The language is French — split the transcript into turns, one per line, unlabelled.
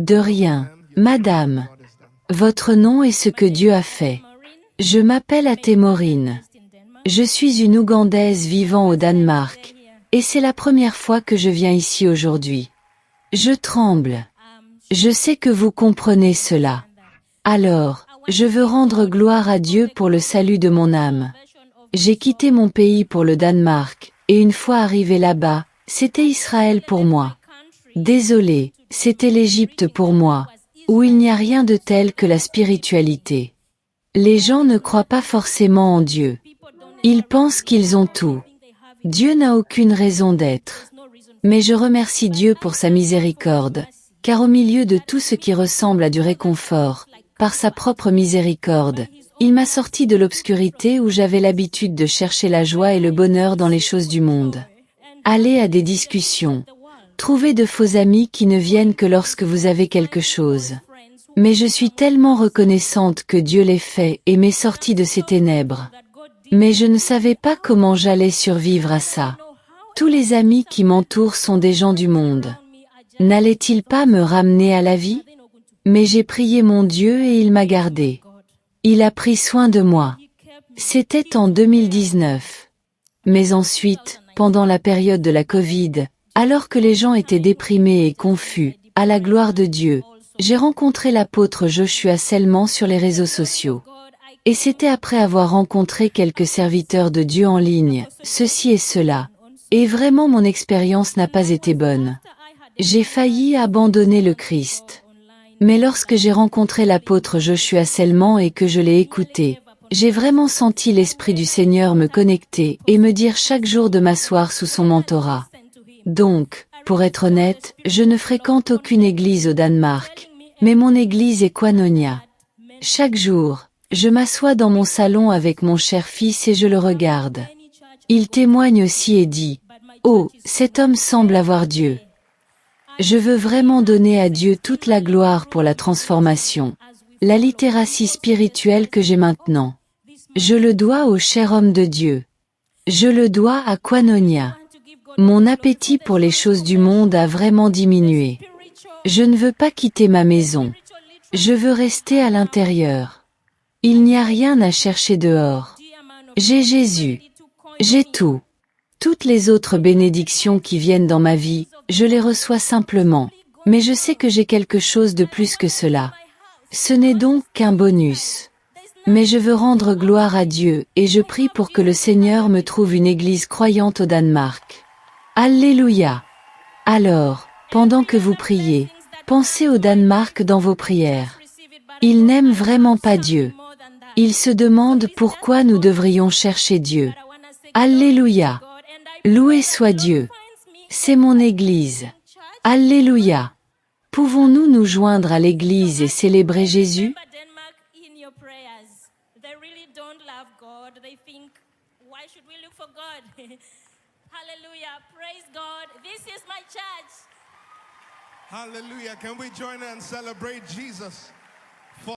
De rien, madame. Votre nom est ce que Dieu a fait. Je m'appelle Atémorine. Je suis une Ougandaise vivant au Danemark, et c'est la première fois que je viens ici aujourd'hui. Je tremble. Je sais que vous comprenez cela. Alors, je veux rendre gloire à Dieu pour le salut de mon âme. J'ai quitté mon pays pour le Danemark, et une fois arrivé là-bas, c'était Israël pour moi. Désolé, c'était l'Égypte pour moi, où il n'y a rien de tel que la spiritualité. Les gens ne croient pas forcément en Dieu. Ils pensent qu'ils ont tout. Dieu n'a aucune raison d'être. Mais je remercie Dieu pour sa miséricorde, car au milieu de tout ce qui ressemble à du réconfort, par sa propre miséricorde, il m'a sorti de l'obscurité où j'avais l'habitude de chercher la joie et le bonheur dans les choses du monde. Aller à des discussions. Trouver de faux amis qui ne viennent que lorsque vous avez quelque chose. Mais je suis tellement reconnaissante que Dieu l'ait fait et m'ait sorti de ces ténèbres. Mais je ne savais pas comment j'allais survivre à ça. Tous les amis qui m'entourent sont des gens du monde. N'allait-il pas me ramener à la vie? Mais j'ai prié mon Dieu et il m'a gardé. Il a pris soin de moi. C'était en 2019. Mais ensuite, pendant la période de la Covid, alors que les gens étaient déprimés et confus, à la gloire de Dieu, j'ai rencontré l'apôtre Joshua Selman sur les réseaux sociaux. Et c'était après avoir rencontré quelques serviteurs de Dieu en ligne, ceci et cela. Et vraiment mon expérience n'a pas été bonne. J'ai failli abandonner le Christ. Mais lorsque j'ai rencontré l'apôtre Joshua Selman et que je l'ai écouté, j'ai vraiment senti l'Esprit du Seigneur me connecter et me dire chaque jour de m'asseoir sous son mentorat. Donc, pour être honnête, je ne fréquente aucune église au Danemark, mais mon église est Koinonia. Chaque jour, je m'assois dans mon salon avec mon cher fils et je le regarde. Il témoigne aussi et dit, « Oh, cet homme semble avoir Dieu. » Je veux vraiment donner à Dieu toute la gloire pour la transformation, la littératie spirituelle que j'ai maintenant. Je le dois au cher homme de Dieu. Je le dois à Koinonia. Mon appétit pour les choses du monde a vraiment diminué. Je ne veux pas quitter ma maison. Je veux rester à l'intérieur. Il n'y a rien à chercher dehors. J'ai Jésus. J'ai tout. Toutes les autres bénédictions qui viennent dans ma vie, je les reçois simplement. Mais je sais que j'ai quelque chose de plus que cela. Ce n'est donc qu'un bonus. Mais je veux rendre gloire à Dieu et je prie pour que le Seigneur me trouve une église croyante au Danemark. Alléluia. Alors, pendant que vous priez, pensez au Danemark dans vos prières. Ils n'aiment vraiment pas Dieu. Ils se demandent pourquoi nous devrions chercher Dieu. Alléluia. Loué soit Dieu. C'est mon église. Alléluia. Pouvons-nous nous joindre à l'église et célébrer Jésus?
Hallelujah. Can we join and celebrate Jesus?